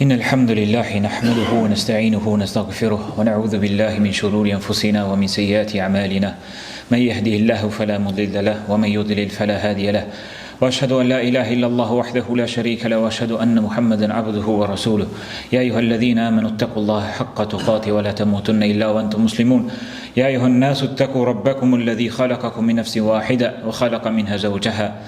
إن الحمد لله نحمده ونستعينه ونستغفره ونعوذ بالله من شرور أنفسنا ومن سيئات أعمالنا من يهده الله فلا مضل له ومن يضلل فلا هادي له وأشهد أن لا إله إلا الله وحده لا شريك له وأشهد أن محمدا عبده ورسوله يا أيها الذين آمنوا اتقوا الله حق تقاته ولا تموتن إلا وأنتم مسلمون يا أيها الناس اتقوا ربكم الذي خلقكم من نفس واحدة وخلق منها زوجها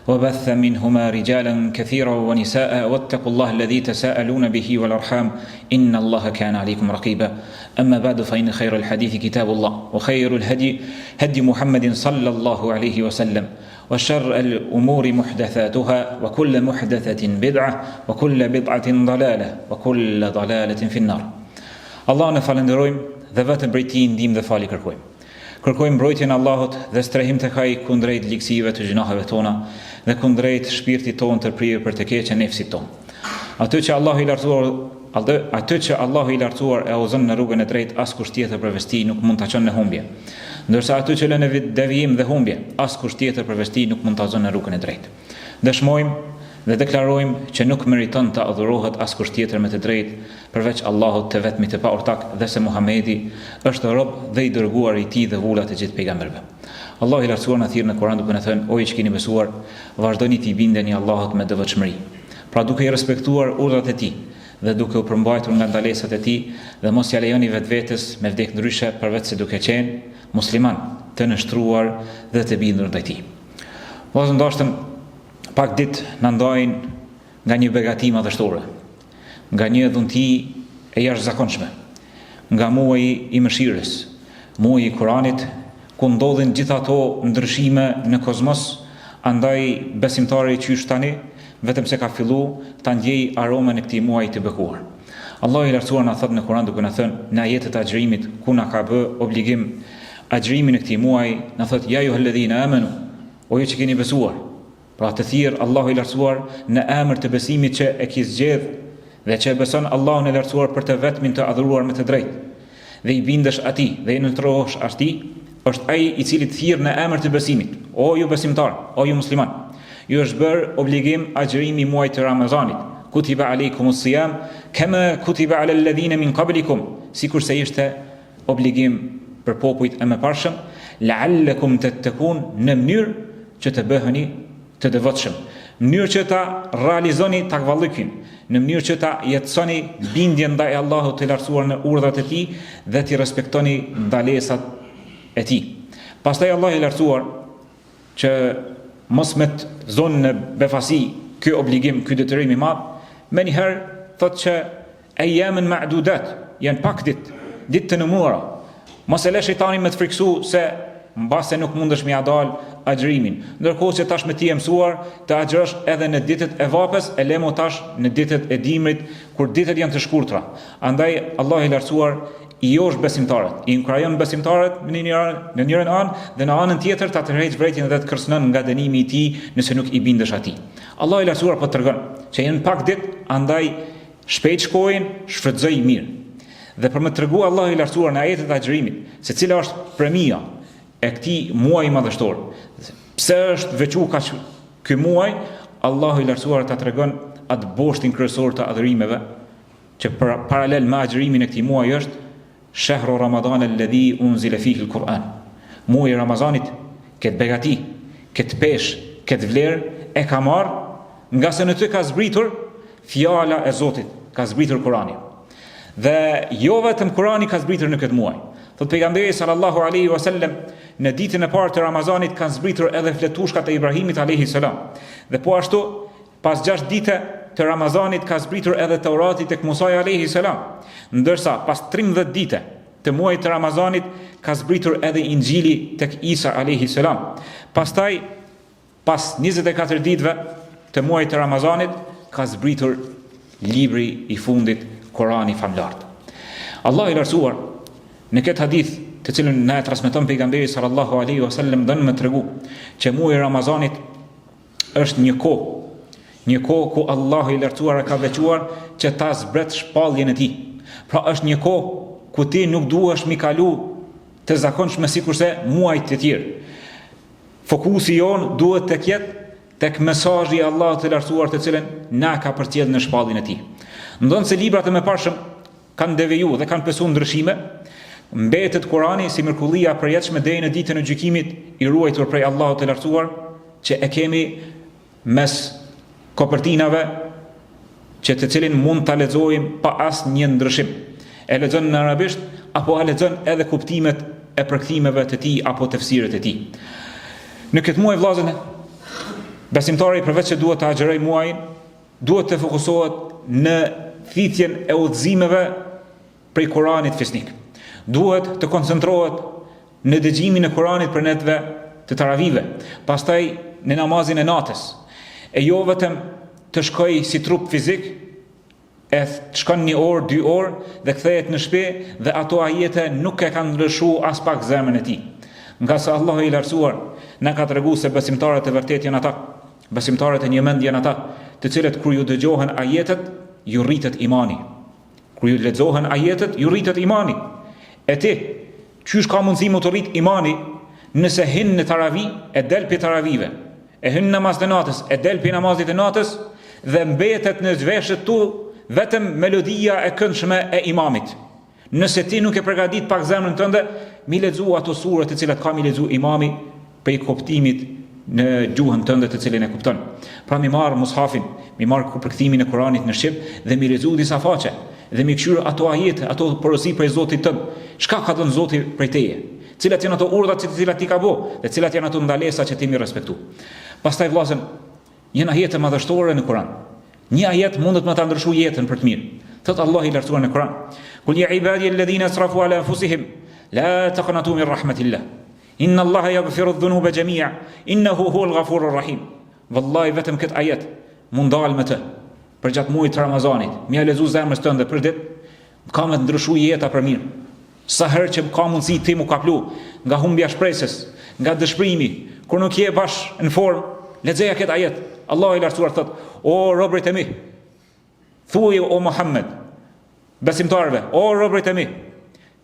وبث منهما رجالا كثيرا ونساء واتقوا الله الذي تساءلون به والأرحام إن الله كان عليكم رقيبا أما بعد فإن خير الحديث كتاب الله وخير الهدي هدي محمد صلى الله عليه وسلم وشر الأمور محدثاتها وكل محدثة بدعة وكل بدعة ضلالة وكل ضلالة في النار. Allah në falenderojmë dhe vetëm prej Tij ndihmë dhe falje kërkojmë. Kërkojmë mbrojtjen e Allahut dhe strehim tek Ai kundrejt ligësive të gjunaheve tona dhe kundrejt shpirtit tonë të prirë për të keqen nefsit tonë. Atë që Allahu i lartësuar e udhëzon në rrugën e drejtë, askush tjetër përveç Tij nuk mund ta çon në humbje. Ndërsa atë që lën në devijim dhe humbje, askush tjetër përveç Tij nuk mund ta çon në rrugën e drejtë. Dëshmojmë dhe deklarojmë që nuk meriton të adhurohet askush tjetër me të drejtë përveç Allahut të vetmit të paortak dhe se Muhamedi është rob dhe i dërguar i Tij dhe vula të gjithë pejgamberëve. Allahu i lartësuar na thirr në Kur'an duke na thënë: O ju që keni besuar, vazhdoni të bindeni Allahut me devotshmëri. Pra duke i respektuar urdhrat e Tij dhe duke u përmbajtur nga ndalesat e Tij dhe mos ja lejoni vetvetes me vdek ndryshe përveç se duke qenë musliman, të nështruar dhe të bindur ndaj Tij. Vazhdon ndoshta pak ditë na ndajnë nga një begati madhështore, nga një dhunti e jashtëzakonshme, nga muaji i mëshirës, muaji i Kuranit, ku ndodhin gjitha ato ndryshime në kozmos, andaj besimtari qysh tani, vetëm se ka fillu ta ndjej aromën e këtij muaji të bekuar. Allahu i lartësuar na thot në Kuran duke na thënë në ajetet e agjërimit ku na ka bë obligim agjërimin e këtij muaji, na thot: Ja ayyuhalladhina amanu, o ju që keni besuar. Pra të thirr Allahu i lartësuar në emër të besimit që e ki zgjedh dhe që e beson Allahun e lartësuar për të vetmin të adhuruar me të drejtë dhe i bindesh atij dhe i nëntrohesh atij, është ai i cili të thirr në emër të besimit. O ju besimtar, o ju musliman, ju është bërë obligim agjërimi i muajit të Ramazanit. Kutiba alaykumus siyam kama kutiba alal ladhina min qablikum, sikurse ishte obligim për popujt e mëparshëm, la'allakum tattaqun, në mënyrë që të bëheni të devotshëm, në mënyrë që ta realizoni takvallikin, në mënyrë që ta jetësoni bindjen ndaj Allahut të lartësuar në urdhrat e Tij dhe të respektoni ndalesat e Tij. Pastaj Allah i lartësuar që mos me të zonë në befasi ky obligim, ky detyrim i madh, më njëherë thotë që ayyamun ma'dudat, janë pak ditë të numëruara. Mos e lë shejtanin me të friksu se mbase nuk mundesh me ia dal agjërimin. Ndërkohë që tash me ti e mësuar të agjërosh edhe në ditët e vapës, e lemo tash në ditët e dimrit, kur ditët janë të shkurtra. Andaj Allah i lartësuar i josh besimtarët, i inkurajon besimtarët në njërin anë dhe në anën tjetër ta tërheq vërejtjen dhe të kërcënon nga dënimi i Tij nëse nuk i bindesh atij. Allah i lartësuar po tregon që janë pak ditë, andaj shpejt shkojnë, shfrytëzoj mirë. Dhe për më tregu Allah i lartësuar në ajetet e agjërimit se cila është premia e këtij muaji madhështor. Pse është veçuar kaq ky muaj? Allahu i lartësuar ta tregon atë boshtin kryesor të adhurimeve që paralel me agjërimin e këtij muaji është shahru Ramadan alladhi unzila fihi al-Quran. Muaji i Ramazanit, këtë begati, këtë peshë, këtë vlerë e ka marrë nga se në ty ka zbritur fjala e Zotit, ka zbritur Kurani. Dhe jo vetëm Kurani ka zbritur në këtë muaj. Thot pejgamberi sallallahu alaihi wasallam, në ditën e parë të Ramazanit kanë zbritur edhe fletushkat e Ibrahimit alayhi salam. Dhe po ashtu, pas 6 ditë të Ramazanit ka zbritur edhe Taurati tek Musa alayhi salam. Ndërsa pas 13 ditë të muajit të Ramazanit ka zbritur edhe Injili tek Isa alayhi salam. Pastaj pas 24 ditëve të muajit të Ramazanit ka zbritur libri i fundit, Kurani famlart. Allah i lartësuar në këtë hadith të cilën na e transmeton pejgamberi sallallahu alaihi wasallam don më tregu që muaji i Ramazanit është një kohë ku Allahu i lartësuar ka veçuar që ta zbret shpalljen e Tij. Pra është një kohë ku ti nuk duhesh mi kalu të zakonshme sikurse muajt të tjerë. Fokusi jon duhet të ketë tek mesazhi i Allahut të lartësuar të cilën na ka përcjell në shpalljen e Tij. Ndonë se librat e mëparshëm kanë devijuar dhe kanë pësuar ndryshime, mbetet Kurani si mrekullia e përjetshme deri në ditën e gjykimit, i ruajtur prej Allahut të lartësuar, që e kemi mes kopertinave, që të cilin mund ta lexojmë pa asnjë ndryshim. E lexon në arabisht apo e lexon edhe kuptimet e përkthimeve të tij apo tefsiret e tij. Në këtë muaj vllazën, besimtari përveç se duhet të agjerojë muajin, duhet të fokusohet në thithjen e udhëzimeve prej Kuranit fisnik. Duhet të koncentrohet në dëgjimin e Kuranit për netëve të taravive, pastaj në namazin e natës, e jo vetëm të shkoj si trup fizik, e të shkon 1 orë, 2 orë dhe kthehet në shtëpi dhe ato ajete nuk e kanë ndryshuar as pak zemrën e tij. Nga sa Allahu i lartësuar na ka treguar se besimtarët e vërtet janë ata, besimtarët e një mend janë ata, të cilët kur ju dëgjohen ajetet, ju rritet imani. Kur ju lexohen ajetet, ju rritet imani. E ti, qysh ka mundësi më të rrit imani nëse hin në taravi e del pi taravive, e hin namaz të natës e del pi namazit të natës dhe mbetet në zhveshët tu vetëm melodia e këndshme e imamit. Nëse ti nuk e përgatit pak zemrën tënde, mi lexu ato sure të cilat ka mi lexu imami prej kuptimit në gjuhën tënde të cilin e kupton. Pra mi marr mushafin, mi marr përkthimin e Kuranit në shqip dhe mi lexu disa faqe dhe mi këshyr ato ajete, ato porosi prej Zotit tënd. Çka ka dhënë Zoti prej teje? Cilat janë ato urdhat të cilat ti ka bë dhe cilat janë ato ndalesa që ti mi respektu. Pastaj vllazën, janë ajete madhështore në Kuran. Një ajet mundet me ta ndryshuar jetën për të mirë. Thot Allah i lartësuar në Kuran: "Kul ya ibadi alladhina asrafu ala anfusihim la taqnatu min rahmatillah. Inna Allaha yaghfiru adh-dhunuba jami'a, innahu huwal ghafurur rahim." Wallahi vetëm këtë ajet mund dal me të për gjatë muajit të Ramazanit. Mja lexu zemrës tënde për ditë, ka me të ndryshuar jeta për mirë. Sa herë që ka mundësi ti mu kaplu nga humbja shpresës, nga dëshpërimi, kur nuk je bash në formë, lexoja këtë ajet. Allah i lartësuar thot: "O robërit e mi, thuaj o Muhammed besimtarve, o robërit e mi,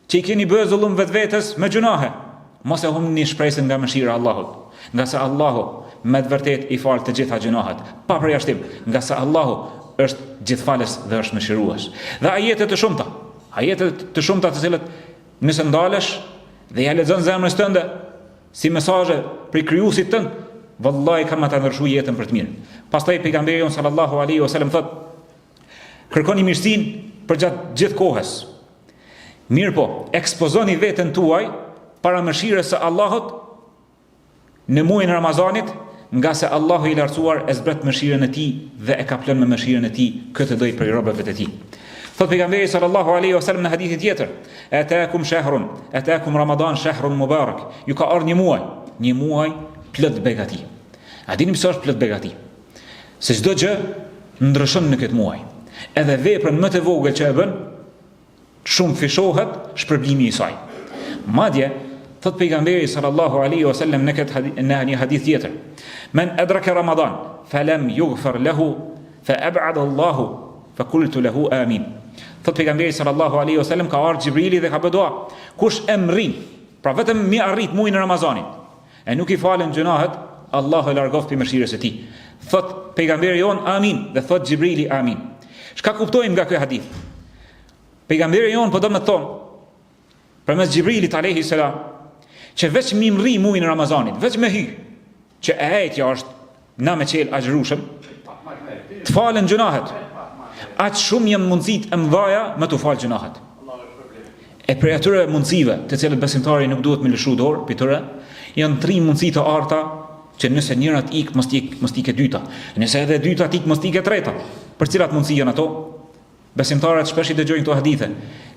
që i keni bërë zullum vetvetes me gjunahe, mos e humni shpresën nga mëshira e Allahut, nga se Allahu me të vërtet i fal të gjitha gjunahet, pa përjashtim, nga se Allahu është gjithfalës dhe është mëshirues." Dhe ajete të shumta të cilat nëse ndalesh dhe ja lexon zemrës tënde si mesazhe për krijuesit tënd, vallahi kanë ta ndryshuar jetën për të mirë. Pastaj pejgamberi jon sallallahu alaihi wasallam thot: "Kërkoni mirësinë për gjatë gjithë kohës. Mirë po, ekspozoni veten tuaj para mëshirës së Allahut në muajin e Ramazanit, nga se Allahu i lartësuar e zbret mëshirën e tij dhe e ka plën me mëshirën e tij këtë lloj prej robëve të tij." Thot pejgamberi sallallahu alaihi wasallam në hadithin tjetër: "Atakum Ramadan shahrun mubarak." Ju ka ardhur një muaj plot begati. A dini pse është plot begati? Se çdo gjë ndryshon në këtë muaj. Edhe veprën më të vogël që e bën, shumë fishohet shpërblimi i saj. Madje thot pejgamberi sallallahu alaihi wasallam në një hadith tjetër: "Men adraka Ramadan falam yughfar lahu fa ab'ada Allahu fa qultu lahu amin." Thot pejgamberi sallallahu alaihi wasallam ka ardhur Xhibrili dhe ka bë dua: "Kush e mrin, pra vetëm mi arrit muajin e Ramazanit, e nuk i falen gjunahet, Allahu e largoft pi mëshirës së tij." Thot pejgamberi jon amin dhe thot Xhibrili amin. Çka kuptojmë nga ky hadith? Pejgamberi jon po do të thonë përmes Xhibrilit alayhi salam që veç mi mri muajin e Ramazanit, veç me hy, që e hejtja është na me qel agjërushëm, të falen gjunahet. Aq shumë janë mundësit e mëdha me të falë gjunahet. E për atyre mundësive të cilët besimtari nuk duhet me lëshu dorë për tyre, janë 3 mundësi të arta që nëse njërat ik mos ik e dyta, nëse edhe dyta ik mos ik e treta. Për cilat mundësi janë ato? Besimtarët shpesh i dëgjojnë këto hadithe,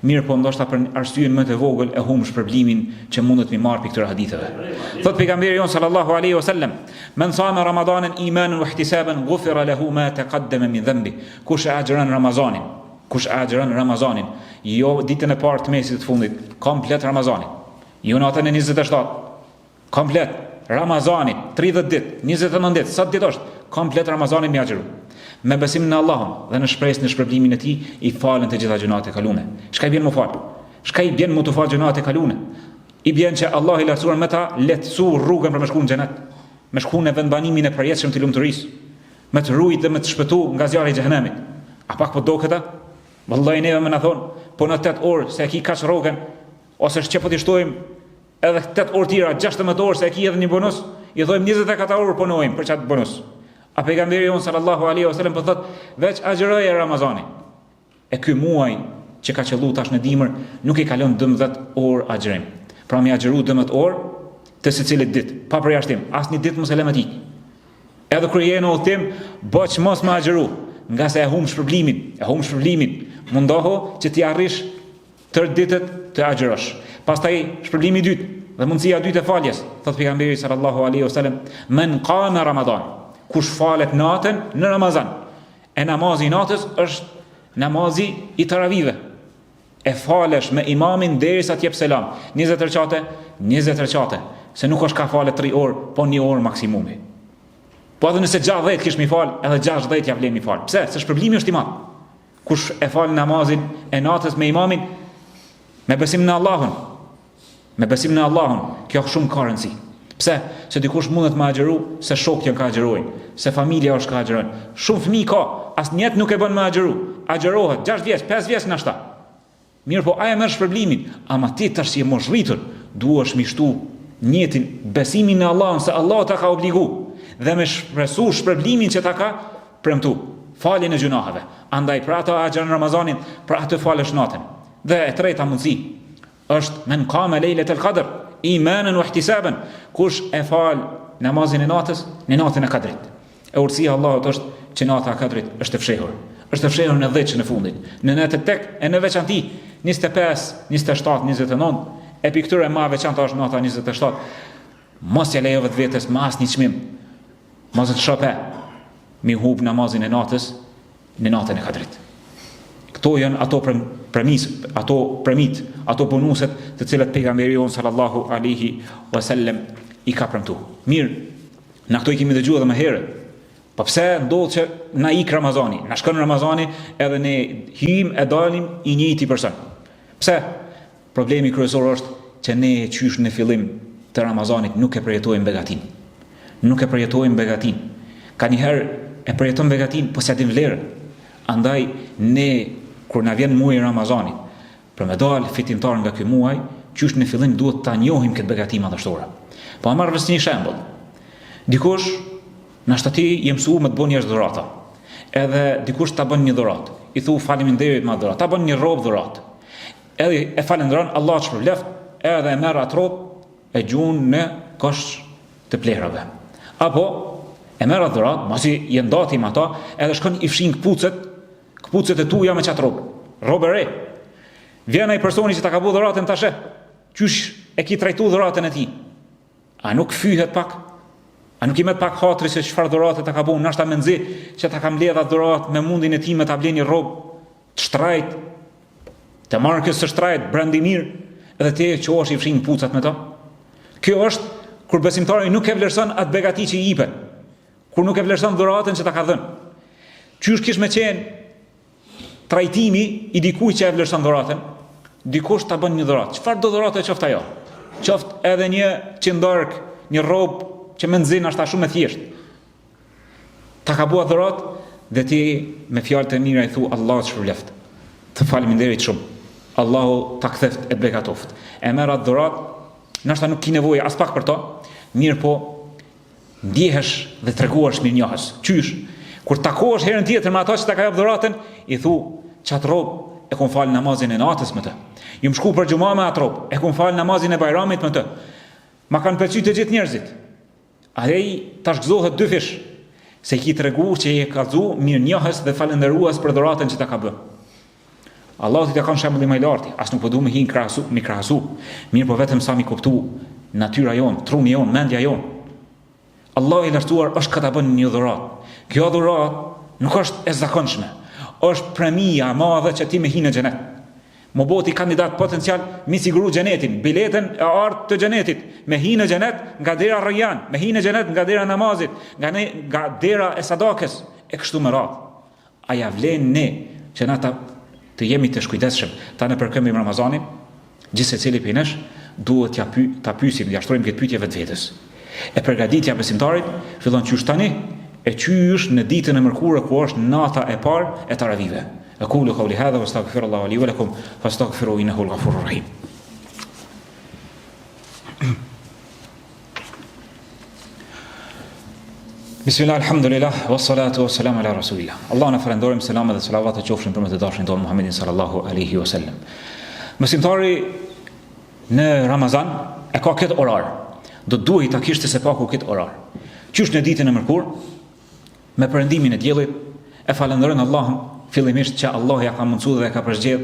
mirë po ndoshta për arsyeën më të vogël e humb shpërblimin që mundet mi marr pikë këtyre haditheve. Thot pejgamberi jon sallallahu alaihi wasallam: "Men sama Ramadanan imanan wa ihtisaban ghufira lahu ma taqaddama min dhanbi." Kush e agjeron Ramazanin, jo ditën e parë të mesit të fundit, komplet Ramazanin, jo natën e 27, komplet Ramazanin, 30 ditë, 29 ditë, sa ditë është, komplet Ramazanin mi agjeru. Me besim në Allahun dhe në shpresën në shpërblimin e tij, i falen të gjitha gjunat e kaluara. Çka i bën më fal? Çka i bën më të fal gjunat e kaluara? I bën që Allah i lartësuar me ta lehtësu rrugën për me shku në xhenet, me shku në vendbanimin e përjetshëm të lumturisë, me të ruajt dhe me të shpëtu nga zjarri i xhenemit. A pak po do këta? Vallai neve më na thon, po në 8 orë se e ki kaç rrogën, ose çe po ti shtojmë edhe 8 orë tjera, 16 orë se e ki edhe një bonus, i thojmë 24 orë punojmë për çat bonus. A pejgamberi jon sallallahu alaihi wasallam po thot, veç agjëroje Ramazani. E ky muaj që ka qellu tash në dimër, nuk i kalon 12 orë agjërim. Pra mi agjëru 12 orë të secilit ditë, pa përjashtim, asnjë ditë mos e lëmë tik. Edhe kur je në udhtim, bëj mos më agjëru, nga se e humb shpërblimin. Mundohu që ti arrish tërë ditët të agjërosh. Pastaj shpërblimi i dytë dhe mundësia e dytë e faljes, thot pejgamberi sallallahu alaihi wasallam, men qama Ramadan, kush falet natën në Ramazan. E namazi i natës është namazi i taravive. E falesh me imamin derisa të jep selam. 20 recate, se nuk është ka falet 3 orë, po 1 orë maksimumi. Po edhe nëse 60 kish mi fal, edhe 60 ja vlen mi fal. Pse? Se shpërblimi është i madh. Kush e fal namazin e natës me imamin me besim në Allahun, kjo është shumë ka rëndësi. Pse? Se dikush mundet me agjëru se shokët janë ka agjërojnë, se familja është ka agjërojnë. Shumë fëmijë ka, asnjëhet nuk e bën me agjëru. Agjërohet 6 vjeç, 5 vjeç nashta. Mirë po aja merr shpërblimin, ama ti tash je mosh rritur, duhesh mishtu njëtin besimin në Allahun se Allah ta ka obligu dhe me shpresu shpërblimin që ta ka premtu, faljen e gjunaheve. Andaj pra ato agjeron Ramazanin, pra atë falesh natën. Dhe e treta mundësi është men qama lejletul qadr imanan wa ihtisaban, kush e fal namazin e natës në natën e Kadrit. E urtësia e Allahut është që nata e Kadrit është e fshehur. Është e fshehur në 10 në fundit. Në natën tek e në veçanti 25, 27, 29, e pi këtyre më veçanta është nata 27. Mos ja lejo vetes me asnjë çmim. Mos të shope mi hub namazin e natës në natën e Kadrit. Këto janë ato premit, ato bonuset të cilat pejgamberi jon sallallahu alaihi wasallam i ka premtuar. Mirë, na këto i kemi dëgjuar edhe më herët. Po pse ndodh që na ik Ramazani, na shkon Ramazani edhe ne hym e dalim i njëjti person. Pse? Problemi kryesor është që ne qysh në fillim të Ramazanit nuk e përjetojmë begatin. Ka njëherë e përjetojmë begatin, po s'ja dim vlerën. Andaj ne kur na vjen muaji Ramazanit, për me dalë fitimtar nga ky muaj, qysh në fillim duhet ta njohim këtë begati madhështore. Po marr vesh një shembull. Dikush na shtati je mësuar me të bënë njerëz dhurata. Edhe dikush ta bën një dhuratë. I thu faleminderit me dhuratë. Ta bën një rrobë dhuratë. Edhe e falendron Allah shpërbleft, edhe e merr atë rrobë e gjun në kosh të plerave. Apo e merr atë dhuratë, mos i ndatim ata, edhe shkon i fshin kputucet e tuaja me çat rrobë. Rrobë re. Vjen ai personi që ta ka bëu dhuratën tash. Qysh e ki trajtuar dhuratën e tij? A nuk fyhet pak? A nuk i met pak hatri se çfarë dhurate ta ka bëu, nashta me nxi që ta ka mbledh atë dhuratë me mundin e tij me ta bleni rrobë të shtrajt, të markës së shtrajt, brandi mirë, edhe ti qohesh i fshin pucat me to. Kjo është kur besimtari nuk e vlerëson atë begati që i jepet, kur nuk e vlerëson dhuratën që ta ka dhënë. Qysh kish me qenë trajtimi i dikujt që e vlerëson dhuratën? Dikush ta bën një dhuratë. Çfarë do dhuratë qoftë ajo? Qoftë edhe një qindark, një rrobë që më nxin ashta shumë e thjesht. Ta ka bua dhuratë dhe ti me fjalët e mira i thu Allahu të shpërbleft. Të faleminderit shumë. Allahu ta ktheft e begatoft. E merr atë dhuratë, ndoshta nuk ki nevojë as pak për to, mirë po ndjehesh dhe treguash mirënjohës. Qysh? Kur takohesh herën tjetër me ata që ta ka jap dhuratën, i thu çat rrobë e kum fal namazin e natës me të. Ju më shku për xhumë me atë rrobë, e kum fal namazin e Bajramit me të. Ma kanë pëlqyer të gjithë njerëzit. Ai tash gëzohet dy fish, se i ki tregu që i ka dhu mirënjohës dhe falënderues për dhuratën që ta ka bërë. Allahu t'i ka kanë shembull më i lartë, as nuk po duam hin krahasu, mirë po vetëm sa mi kuptu natyra jon, truni jon, mendja jon. Allahu i lartësuar është ka ta bën një dhuratë. Kjo dhuratë nuk është e zakonshme, është premia e madhe që ti me hinë në xhenet. Më boti kandidat potencial mi siguru xhenetin, biletën e ardh të xhenetit, me hinë në xhenet nga dera Rayyan, me hinë në xhenet nga dera namazit, nga dera e sadakës e kështu me radhë. A ja vlen ne që na të jemi të shkujdesshëm, ta në përkëmbim Ramazanin, gjithse cili për nesh duhet ta pyesim, ja shtrojmë këtë pyetje vetvetes. E përgatitja e besimtarit fillon qysh tani, e qysh në ditën e mërkurë ku është nata e parë e taravive. أقول قولي هذا واستغفر الله لي ولكم فاستغفروا إنه الغفور الرحيم. Bismillah, alhamdulillah, wassalatu wassalamu ala rasulillah. Allah në falenderojmë, selam dhe salavat të qofshin për të dashurin tonë Muhammedin sallallahu alaihi wasallam. Besimtari në Ramazan e ka këtë orar. Do duhet ta kishte se paku këtë orar. Qysh në ditën e mërkur, me perëndimin e diellit, e falenderojnë Allahun fillimisht që Allah ja ka mundsuar dhe ja ka përgjigj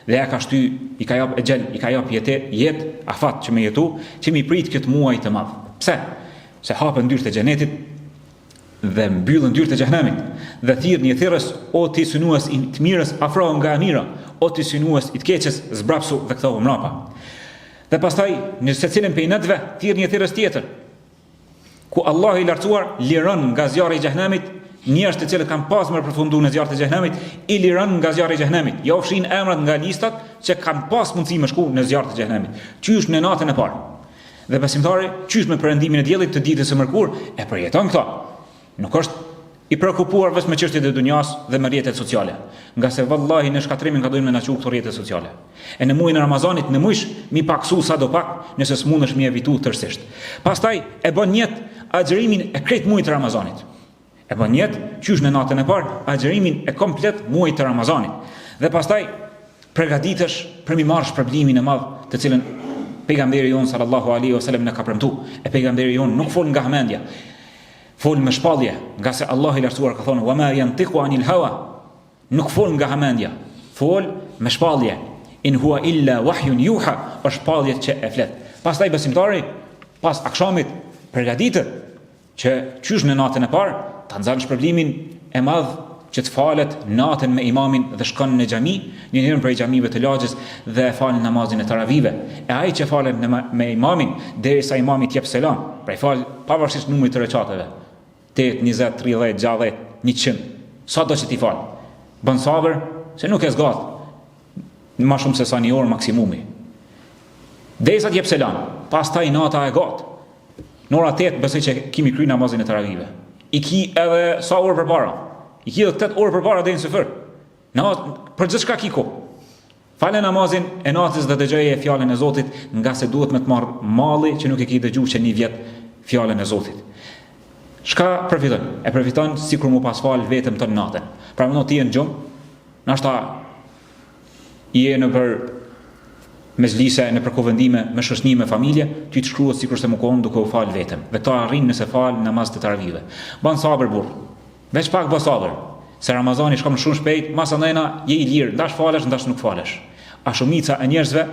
dhe ja ka shty, i ka jap xhel, i ka jap jetë, afat që me jetu, që mi prit këtë muaj të madh. Pse? Se hapën dyert e xhenetit dhe mbyllën dyert e xhenemit dhe thirrën një thirrës o ti synues i të mirës afro nga e mira, o ti synues i të keqes zbrapsu dhe ktheu mrapa. Dhe pastaj në secilin prej natëve thirr një thirrës tjetër ku Allah i lartësuar liron nga zjarri i xhenemit njerëz të cilët kanë pasur përfunduar në zjarrin e xhenemit, i liron nga zjarri i xhenemit. Ja ofshin emrat nga listat që kanë pas mundësi me shku në zjarrin e xhenemit. Qysh në natën e parë. Dhe besimtari qysh me perëndimin e diellit të ditës së mërkur e përjeton këto. Nuk është i prekupuar vetëm me çështjet e dunjas dhe me rrjetet sociale, nga se vallahi në shkatrimin ka dojnë me na çu këto rrjete sociale. E në muajin e Ramazanit në muish mi paksu sadopak nëse s'mundesh mi evitu tërësisht. Pastaj e bën jetë agjërimin e krejt muajit të Ramazanit. E bën jetë qysh në natën e parë agjërimin e komplet muajit të Ramazanit. Dhe pastaj përgatitesh për mi marrësh shpërblimin e madh të cilën pejgamberi jon sallallahu alaihi wasallam na ka premtuar. E pejgamberi jon nuk fol nga hamendja. Fol me shpallje, nga se Allah i lartësuar ka thonë wa ma yantiqu anil hawa. Nuk fol nga hamendja, fol me shpallje. In huwa illa wahyun yuha, është shpallje që e flet. Pastaj besimtari pas akşamit përgatitet që qysh në natën e parë ta nxjerrë shpërblimin e madh që të falet natën me imamin dhe shkon në xhami, në njërin prej xhamive të lagjës dhe fal namazin e taravive. E ai që falet me imamin derisa imami të jep selam, pra i fal pavarësisht numrit të rekateve. 8, 20, 30, 60, 100. Sa do që ti fal. Bën sabër se nuk e zgat. Ma shumë se sa një orë maksimumi. Derisa të jep selam, pastaj nata e gat. Në ora 8 besoj që kimi kry namazin e taravive. I ki edhe sa orë përpara. I ki edhe 8 orë përpara deri në sëfër. Për gjithçka ki kohë. Fale namazin e natës dhe dëgjoje fjalën e Zotit, nga se duhet me të marr malli që nuk e ki dëgjuar që një vjet fjalën e Zotit. Shka përfiton? E përfiton sikur mu pas fal vetëm të natën. Pra më ti e në gjumë, nashta i e në për mezlise, në për kovendime, me shoqëni, me familje, ty të shkruat sikur se më kohën duke u fal vetëm. Dhe këta arrin nëse fal namaz të taravive. Ban sabër burr. Veç pak bë sabër. Se Ramazani shkon shumë shpejt, mas andajna je i lirë, ndash falesh, ndash nuk falesh. A shumica e njerëzve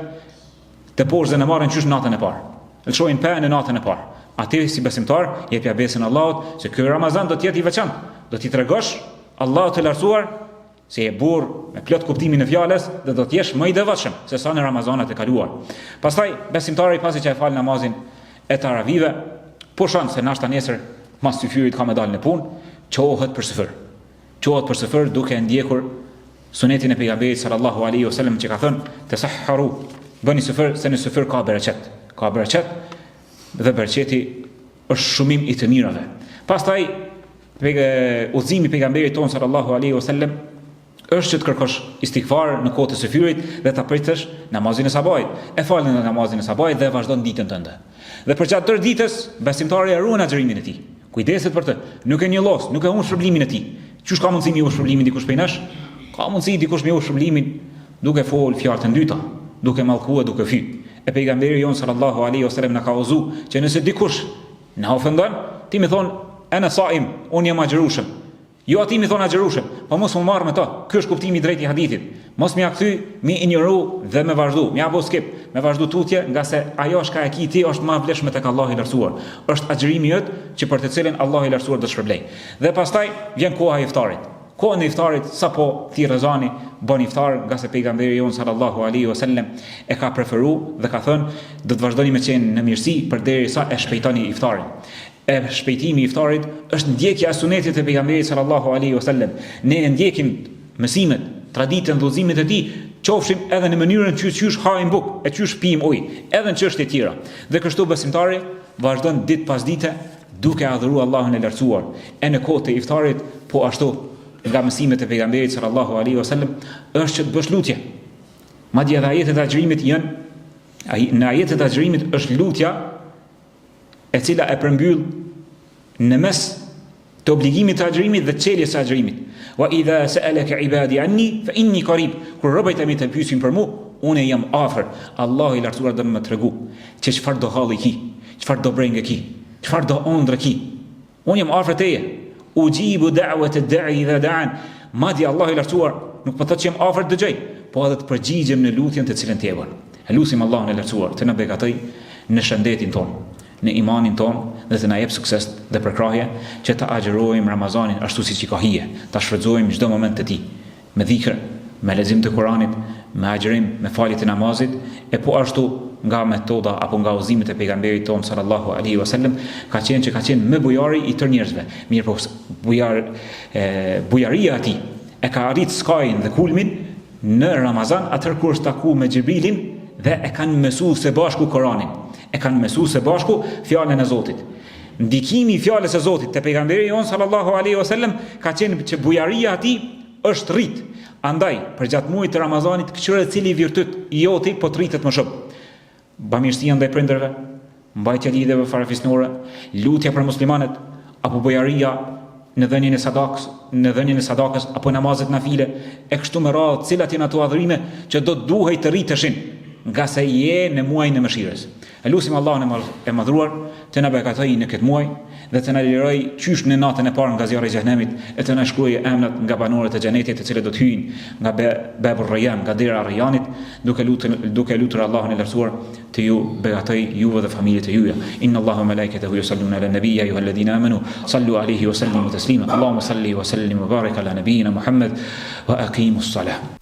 të poshtë dhe në marrin qysh natën e parë. Lëshojnë pe në natën e parë. Ati si besimtar jepja besën Allahut se ky Ramazan do të jetë i veçantë. Do t'i tregosh Allahut të lartësuar se je burr me plot kuptimin e fjalës dhe do të jesh më i devotshëm se sa në Ramazanat e kaluar. Pastaj besimtari pasi që e fal namazin e taravive, pushon se nashta nesër mas syfyrit ka me dalë në punë, qohet për syfër. Qohet për syfër duke ndjekur sunetin e pejgamberit sallallahu alaihi wasallam që ka thënë tasahharu, bëni syfër se në syfër ka bereqet. Ka bereqet dhe bereqeti është shumim i të mirave. Pastaj udhëzimi i pejgamberit ton sallallahu alaihi wasallam është që të kërkosh istighfar në kohën e syfyrit dhe ta pritësh namazin e sabahit. E falën namazin e sabahit dhe vazhdon ditën tënde. Dhe për gjatë tërë ditës besimtari e ruan agjërimin e tij. Kujdeset për të. Nuk e njollos, nuk e humb shpërblimin e tij. Qysh ka mundësi mi u shpërblimin dikush prej nesh? Ka mundësi dikush mi u shpërblimin duke fol fjalë të ndyta, duke mallkuar, duke fy. E pejgamberi jon sallallahu alaihi wasallam na ka udhëzuar që nëse dikush na ofendon, ti më thon ana saim, unë jam agjërueshëm. Jo ati më thon agjërueshëm, po mos më marr me to. Ky është kuptimi i drejtë i hadithit. Mos më ia kthy, më injoru dhe më vazhdu. Më apo skip, më vazhdu tutje, nga se ajo shka e ki ti është më e vlefshme tek Allahu i lartësuar. Është agjërimi yt që për të cilin Allahu i lartësuar do të shpërblej. Dhe pastaj vjen koha e iftarit. Kohën e iftarit sapo ti rrezani bën iftar, nga se pejgamberi jon sallallahu alaihi wasallam e ka preferuar dhe ka thënë do të vazhdoni me qenë në mirësi përderisa e shpejtoni iftarin. E shpejtimi i iftarit është ndjekja e sunetit të pejgamberit sallallahu alaihi wasallam. Ne e ndjekim mësimet, traditën dhe udhëzimet e tij, qofshim edhe në mënyrën që qysh hajm bukë, e qysh pijm ujë, edhe në çështje tjera. Dhe kështu besimtari vazhdon ditë pas dite duke adhuruar Allahun e lartësuar. E në kohën e iftarit po ashtu nga mësimet e pejgamberit sallallahu alaihi wasallam është që të bësh lutje. Madje edhe ajetet e agjërimit në ajetet e agjërimit është lutja e cila e përmbyll në mes të obligimit të agjërimit dhe çeljes së agjërimit. Wa idha sa'alaka ibadi anni fa inni qarib. Kur robët e mi të pyesin për mua, unë jam afër. Allahu i lartësuar do më tregu që çfarë do halli ki, çfarë do brengë ki, çfarë do ëndrë ki. Unë jam afër teje. Ujibu da'wat ad-da'i idha da'an. Madje Allahu i lartësuar nuk po thotë që jam afër dëgjoj, po edhe të përgjigjem në lutjen të cilën të jepon. Elusim Allahun e lartësuar të na beqatoj në shëndetin ton, në imanin ton dhe të na jep sukses dhe përkrahje që të agjërojmë Ramazanin ashtu siç i ka hije, ta shfrytëzojmë çdo moment të tij me dhikr, me lexim të Kuranit, me agjërim, me falje të namazit, e po ashtu nga metoda apo nga udhëzimet e pejgamberit ton sallallahu alaihi wasallam ka qenë më bujari i tërë njerëzve. Mirë po bujaria e tij e ka arrit skajin dhe kulmin në Ramazan, atëherë kur është taku me Xhibrilin dhe e kanë mësuar së bashku Koranin, e kanë mësuar së bashku fjalën e Zotit. Ndikimi i fjalës së Zotit te pejgamberi jon sallallahu alaihi wasallam ka qenë që bujaria e tij është rrit. Andaj, për gjatë muajit të Ramazanit, çfarë cili virtyt joti po të rritet më shumë? Bamirësia ndaj prindërve, mbajtja lidhjeve farafisnore, lutja për muslimanët, apo bujaria në dhënien e sadakës, apo namazet nafile, e kështu me radhë, cilat janë ato adhurime që do duhej të rriteshin nga se je në muajin e mëshirës. Elusim Allahun e madhruar të na bekatoi në këtë muaj dhe të na liroj qysh në natën e parë nga zjarri i xhenemit, e të na shkruajë emrat nga banorët e xhenetit, të cilët do të hyjnë nga babur Rayyan, nga dera e Rayyanit, duke lutur Allahun e lartësuar të ju bekatoi juve dhe familjet e juaja. Inna Allaha wa malaikatahu yusalluna ala nabiyyi ayyuhalladhina amanu sallu alayhi wa sallimu taslima. Allahumma salli wa sallim wa barik ala nabiyyina Muhammad wa aqimus salah.